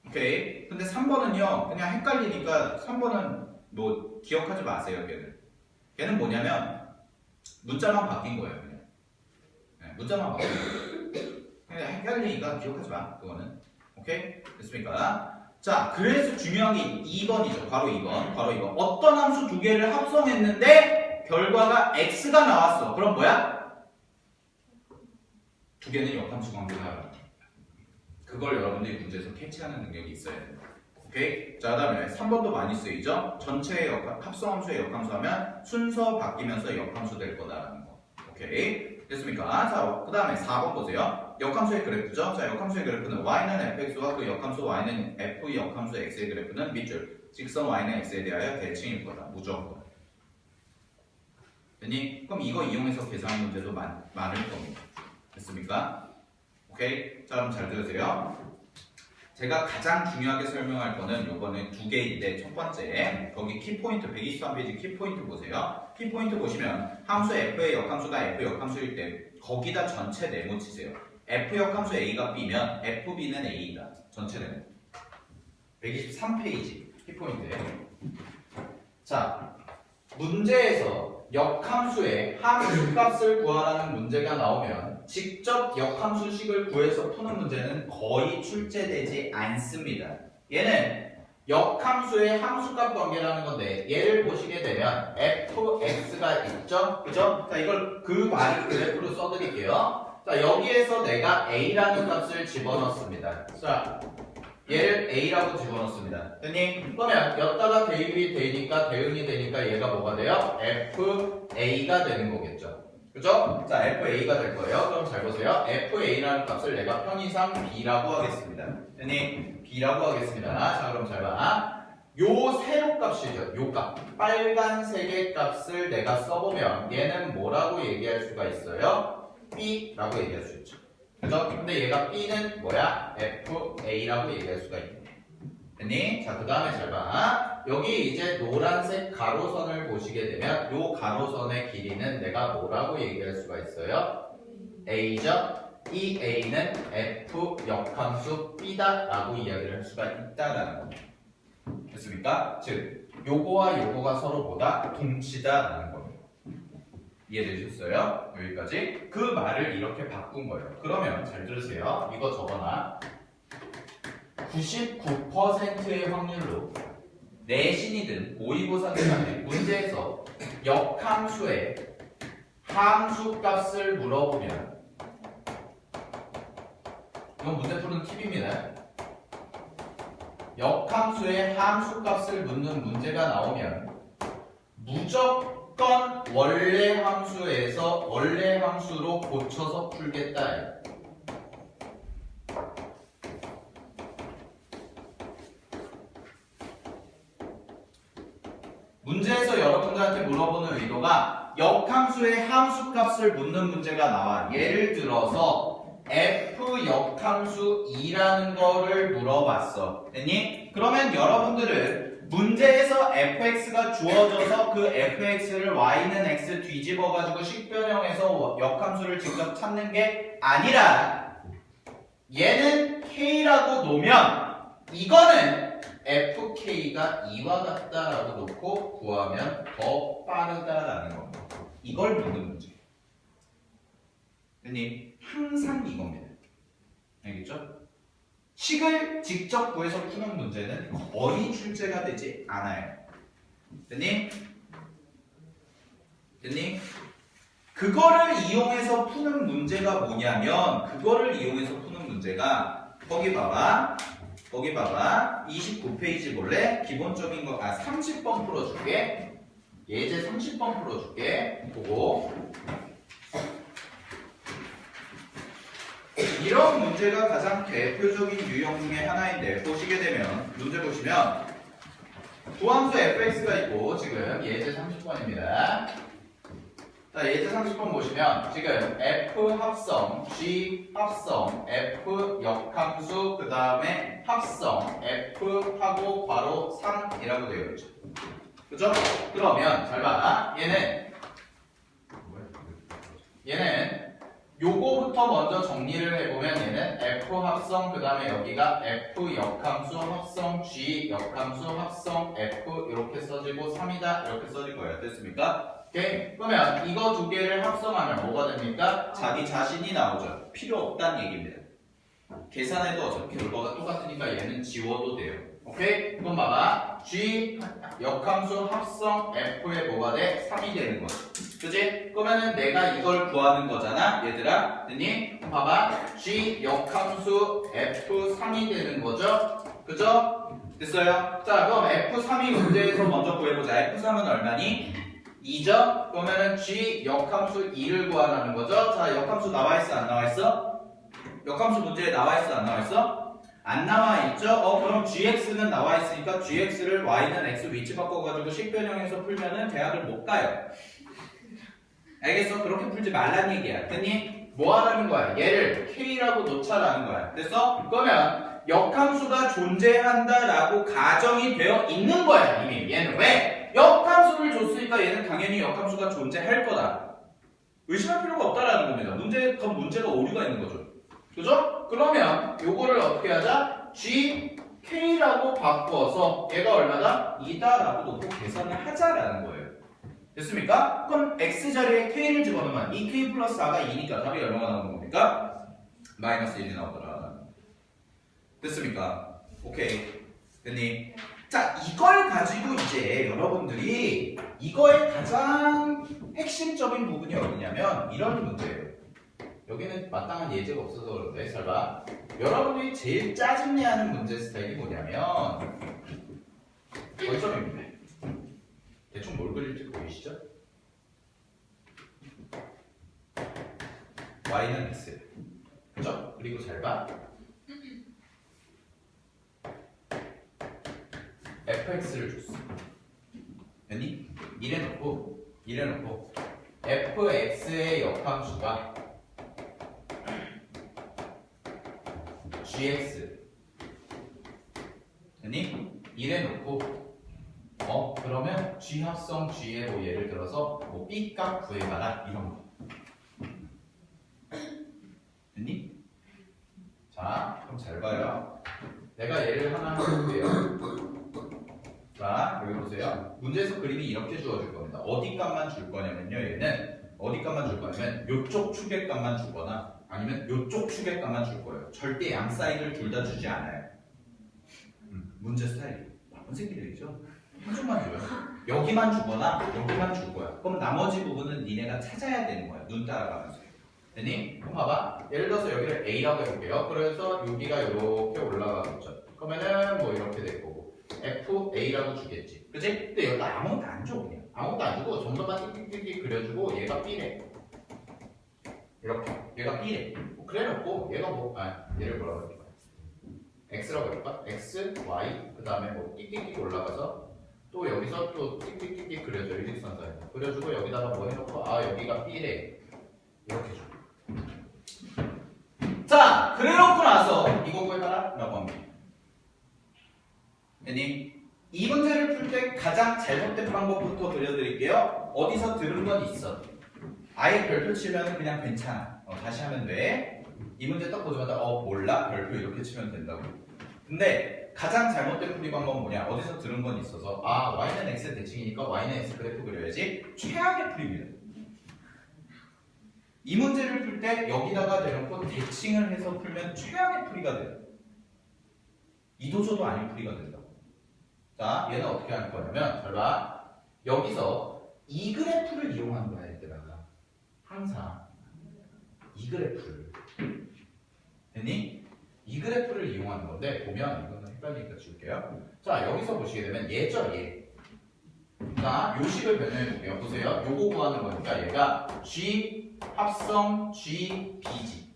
오케이. 근데 3번은요 그냥 헷갈리니까 3번은 뭐 기억하지 마세요. 걔는 뭐냐면 문자만 바뀐 거예요. 그냥. 네, 문자만 바뀐 거예요. 그냥 헷갈리니까 기억하지 마. 그거는. 오케이? 됐습니까? 자, 그래서 중요한 게 2번이죠. 바로 2번. 어떤 함수 두 개를 합성했는데 결과가 x가 나왔어. 그럼 뭐야? 두 개는 역함수 관계다. 그걸 여러분들이 문제에서 캐치하는 능력이 있어야 돼요. 오케이? 자, 그다음에 3번도 많이 쓰이죠? 전체의 합성함수의 역함수 하면 순서 바뀌면서 역함수 될 거다라는 거. 오케이? 됐습니까? 자, 그다음에 4번 보세요. 역함수의 그래프죠? 자, 역함수의 그래프는 y는 fx와 그 역함수 y는 f 역함수 x의 그래프는 밑줄. 직선 y는 x에 대하여 대칭일 거다. 무조건. 됐니? 그럼 이거 이용해서 계산 문제도 많을 겁니다. 됐습니까? 오케이? 자, 그럼 잘 들으세요. 제가 가장 중요하게 설명할 거는 요거는 두 개인데 첫 번째 거기 키포인트 123페이지 키포인트 보세요. 키포인트 보시면 함수 f의 역함수가 f 역함수일 때 거기다 전체 네모 치세요. f 역함수 a가 b면 fb는 a이다. 전체 네모. 123페이지 키포인트에. 자, 문제에서 역함수의 함수값을 구하라는 문제가 나오면 직접 역함수식을 구해서 푸는 문제는 거의 출제되지 않습니다. 얘는 역함수의 함수값 관계라는 건데 얘를 보시게 되면 fx가 있죠? 그죠? 자, 이걸 그 말을 그래프로 써드릴게요. 자, 여기에서 내가 a라는 값을 집어넣습니다. 자, 얘를 a라고 집어넣습니다. 됐니? 그러면 여기다가 대입이 되니까 대응이 되니까 얘가 뭐가 돼요? fa가 되는 거겠죠. 그죠? 자, fa가 될 거예요. 그럼 잘 보세요. fa라는 값을 내가 편의상 b라고 하겠습니다. 됐니? b라고 하겠습니다. 자, 그럼 잘 봐. 요 세로 값이죠. 요 값. 빨간색의 값을 내가 써보면 얘는 뭐라고 얘기할 수가 있어요? b라고 얘기할 수 있죠. 그죠? 근데 얘가 b는 뭐야? fa라고 얘기할 수가 있네. 됐니? 자, 그 다음에 잘 봐. 여기 이제 노란색 가로선을 보시게 되면 요 가로선의 길이는 내가 뭐라고 얘기할 수가 있어요? a죠? 이 a는 f 역함수 b다 라고 이야기를 할 수가 있다라는 겁니다. 됐습니까? 즉, 요거와 요거가 서로 뭐다? 동치다라는 겁니다. 이해되셨어요? 여기까지? 그 말을 이렇게 바꾼 거예요. 그러면 잘 들으세요. 이거 적어놔. 99%의 확률로 내신이든 모의고사든 간에 문제에서 역함수의 함수값을 물어보면 이건 문제 푸는 팁입니다. 역함수의 함수값을 묻는 문제가 나오면 무조건 원래 함수에서 원래 함수로 고쳐서 풀겠다. 문제에서 여러분들한테 물어보는 의도가 역함수의 함수값을 묻는 문제가 나와. 예를 들어서 f 역함수 2라는 거를 물어봤어. 됐니? 그러면 여러분들은 문제에서 fx가 주어져서 그 fx를 y는 x 뒤집어가지고 식변형에서 역함수를 직접 찾는 게 아니라 얘는 k라고 놓으면 이거는 fk가 2와 같다라고 놓고 구하면 더 빠르다라는 겁니다. 이걸 묻는 문제. 됐니? 항상 이겁니다. 알겠죠? 식을 직접 구해서 푸는 문제는 거의 출제가 되지 않아요. 됐니? 됐니? 그거를 이용해서 푸는 문제가 뭐냐면 그거를 이용해서 푸는 문제가 거기 봐봐. 29페이지 볼래? 기본적인 거 30번 풀어줄게. 예제 30번 풀어줄게. 보고 이런 문제가 가장 대표적인 유형 중에 하나인데 보시게 되면 문제 보시면 구함수 fx가 있고 지금 예제 30번입니다. 자, 예제 30번 보시면 지금 f 합성, g 합성, f 역함수 그 다음에 합성 f 하고 바로 3이라고 되어 있죠. 그죠? 그러면 잘 봐. 얘는 요거부터 먼저 정리를 해보면 얘는 f 합성 그 다음에 여기가 f 역함수 합성 g 역함수 합성 f 이렇게 써지고 3이다 이렇게 써질 거예요. 됐습니까? 오케이? 그러면 이거 두 개를 합성하면 뭐가 됩니까? 자기 자신이 나오죠. 필요 없다는 얘기입니다. 계산해도 어차피 결과가 똑같으니까 얘는 지워도 돼요. 오케이? 그럼 봐봐. g 역함수 합성 f의 뭐가 돼? 3이 되는 거지. 그지? 그러면은 내가 이걸 구하는 거잖아, 얘들아. 됐니? 봐봐. g 역함수 f3이 되는 거죠? 그죠? 됐어요? 자, 그럼 f3이 문제에서 먼저 구해보자. f3은 얼마니? 2죠? 그러면은 g 역함수 2를 구하라는 거죠? 자, 역함수 나와있어? 안 나와있어? 역함수 문제에 나와있어? 안 나와있어? 안 나와있죠? 그럼 gx는 나와있으니까 gx를 y는 x 위치 바꿔가지고 식변형에서 풀면은 대학을 못 가요. 알겠어? 그렇게 풀지 말란 얘기야. 됐니? 뭐 하라는 거야? 얘를 k라고 놓자라는 거야. 됐어? 그러면 역함수가 존재한다라고 가정이 되어 있는 거야, 이미. 얘는 왜? 역함수를 줬으니까 얘는 당연히 역함수가 존재할 거다. 의심할 필요가 없다라는 겁니다. 그럼 문제가 오류가 있는 거죠. 그죠? 그러면 요거를 어떻게 하자? gk라고 바꾸어서 얘가 얼마다? 2다라고 놓고 계산을 하자라는 거예요. 됐습니까? 그럼 x자리에 k를 집어넣으면 2k 플러스 4가 2니까 답이 얼마가 나오는 겁니까? 마이너스 1이 나오더라. 됐습니까? 오케이. 됐니? 자, 이걸 가지고 이제 여러분들이 이거의 가장 핵심적인 부분이 어디냐면 이런 문제예요. 여기는 마땅한 예제가 없어서 그런데 잘 봐. 여러분들이 제일 짜증내하는 문제 스타일이 뭐냐면 원점입니다. 대충 뭘 그릴지 보이시죠? y는 x. 그죠? 그리고 잘 봐. fx를 줬어. 됐니? 이래놓고 fx의 역함수가 gx. 됐니? 이래놓고 그러면 g 합성 g의 뭐 예를 들어서 뭐 b 값 구해봐라 이런 거. 됐니? 자, 그럼 잘 봐요. 내가 예를 하나 해볼게요. 자, 여기 보세요. 문제에서 그림이 이렇게 주어질 겁니다. 어디 값만 줄 거냐면요. 얘는 어디 값만 줄 거냐면 요쪽 축의 값만 주거나 아니면 요쪽 축의 값만 줄 거예요. 절대 양 사이드를 둘 다 주지 않아요. 문제 스타일이 나쁜 새끼들이죠. 한쪽만 줘요. 여기만 주거나 여기만 줄 거야. 그럼 나머지 부분은 니네가 찾아야 되는 거야. 눈 따라가면서. 됐니? 그럼 봐봐. 예를 들어서 여기를 A라고 해볼게요. 그래서 여기가 이렇게 올라가겠죠. 그러면은 뭐 이렇게 될 거고 FA라고 주겠지. 그치? 근데 여기다 아무것도 안 줘. 그냥 아무것도 안 주고 점점만 띡띡띡 그려주고 얘가 B래. 이렇게 얘가 B래. 뭐 그래놓고 얘가 얘를 뭐라고 할까? X라고 할까? X, Y 그 다음에 뭐 띡띡띡 올라가서 또 여기서 또 띡띡띡 그려줘. 일직선상에 그려주고 여기다가 뭐 해놓고 여기가 B래. 이렇게 줘. 자, 그래놓고 나서 이거 구해봐라 라고 합니다. 됐니? 이 문제를 풀 때 가장 잘못된 방법부터 그려드릴게요. 어디서 들은 건 있어. 아예 별표 치면 그냥 괜찮아. 다시 하면 돼. 이 문제 딱 보자마자 몰라? 별표 이렇게 치면 된다고. 근데 가장 잘못된 풀이 방법은 뭐냐? 어디서 들은 건 있어서 y는 x의 대칭이니까 y는 x 그래프 그려야지. 최악의 풀입니다. 이 문제를 풀 때 여기다가 대놓고 대칭을 해서 풀면 최악의 풀이가 돼요. 이도저도 아닌 풀이가 된다. 자, 얘는 어떻게 할 거냐면 잘 봐. 여기서 이 그래프를 이용하는 거야, 얘들아. 항상 이 그래프를. 됐니? 이 그래프를 이용하는 건데 보면 이거는 헷갈리니까 지울게요. 자, 여기서 보시게 되면 얘죠, 얘. 자, 요 식을 변형해 볼게요. 보세요. 요거 구하는 거니까 얘가 G 합성 G B지.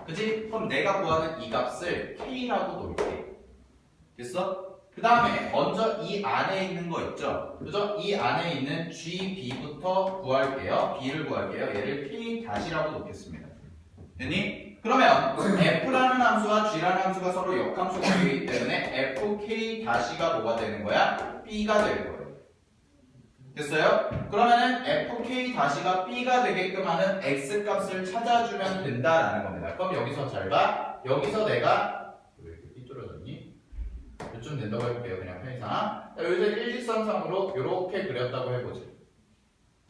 그지? 그럼 내가 구하는 이 값을 K라고 놓을게. 됐어? 그 다음에 먼저 이 안에 있는 거 있죠? 그죠? 이 안에 있는 GB부터 구할게요. B를 구할게요. 얘를 K-라고 놓겠습니다. 됐니? 그러면 F라는 함수와 G라는 함수가 서로 역함수가 되기 때문에 FK-가 뭐가 되는 거야? B가 될 거예요. 됐어요? 그러면은 FK-가 B가 되게끔 하는 X값을 찾아주면 된다라는 겁니다. 그럼 여기서 잘 봐. 여기서 내가 왜 이렇게 삐뚤어졌니? 좀 된다고 해볼게요. 그냥 편의상. 여기서 일직선상으로 이렇게 그렸다고 해보죠.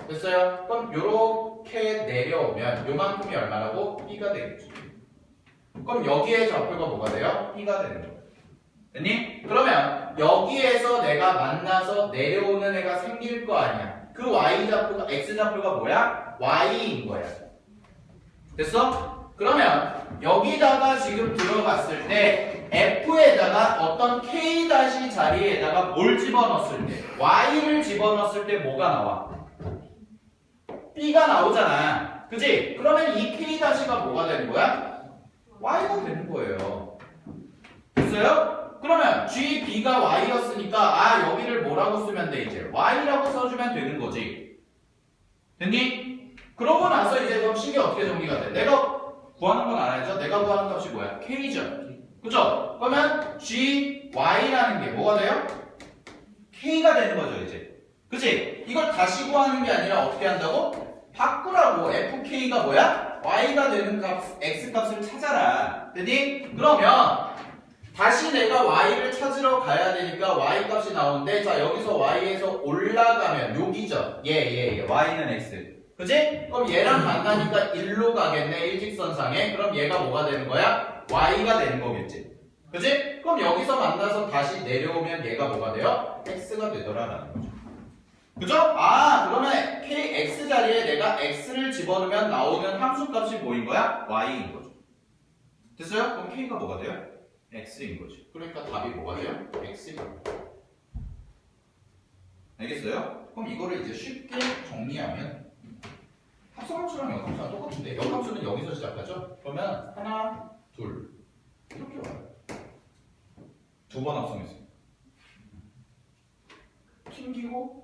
됐어요? 그럼 이렇게 내려오면 요만큼이 얼마라고? B가 되겠죠. 그럼 여기에 좌표가 뭐가 돼요? B가 되는 거예요. 됐니? 그러면 여기에서 내가 만나서 내려오는 애가 생길 거 아니야. 그 Y좌표가, X좌표가 뭐야? Y인 거야. 됐어? 그러면 여기다가 지금 들어갔을 때 F에다가 어떤 K' 자리에다가 뭘 집어넣었을 때 Y를 집어넣었을 때 뭐가 나와? B가 나오잖아. 그치? 그러면 이 K' 뭐가 되는 거야? Y가 되는 거예요. 됐어요? 그러면 G, B가 Y였으니까 여기를 뭐라고 쓰면 돼 이제? Y라고 써주면 되는 거지. 됐니? 그러고 나서 이제 그럼 식이 어떻게 정리가 돼? 내가 구하는 건 알아야죠? 내가 구하는 값이 뭐야? K죠. 그죠? 그러면 G, Y라는 게 뭐가 돼요? K가 되는 거죠, 이제. 그치? 이걸 다시 구하는 게 아니라 어떻게 한다고? 바꾸라고. FK가 뭐야? Y가 되는 값, X값을 찾아라. 됐니? 그러면 다시 내가 Y를 찾으러 가야 되니까 Y값이 나오는데 자, 여기서 Y에서 올라가면 여기죠? 예. Y는 X. 그치? 그럼 얘랑 만나니까 1로 가겠네, 일직선상에. 그럼 얘가 뭐가 되는 거야? Y가 되는 거겠지. 그치? 그럼 여기서 만나서 다시 내려오면 얘가 뭐가 돼요? X가 되더라라는 거죠. 그죠? 그러면 KX 자리에 내가 X를 집어넣으면 나오는 함수값이 뭐인 거야? Y인 거죠. 됐어요? 그럼 K가 뭐가 돼요? X인 거죠. 그러니까 답이 뭐가 돼요? X인 거예요. 알겠어요? 그럼 이거를 이제 쉽게 정리하면 합성함수랑 역함수랑 똑같은데 역함수는 여기서 시작하죠? 그러면 하나, 둘 이렇게 와요. 두 번 합성했어요.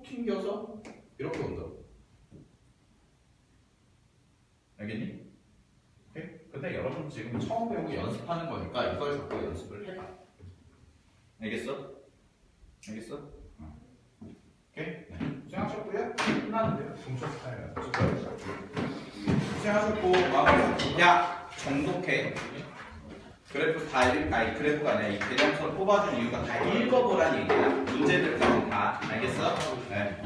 튕겨서 이렇게 온다고. 알겠니? 오케이? 근데 여러분 지금 처음 배우고 연습하는 거니까 이걸 자꾸 연습을 해봐. 알겠어? 오케이? 수행하셨고요? 끝났는데요? 수행하셨고 마무리. 야! 정독해. 그래프 그래프가 아니라 이 대장선 뽑아준 이유가 다 읽어보란 얘기야. 문제들 다. 알겠어? 네.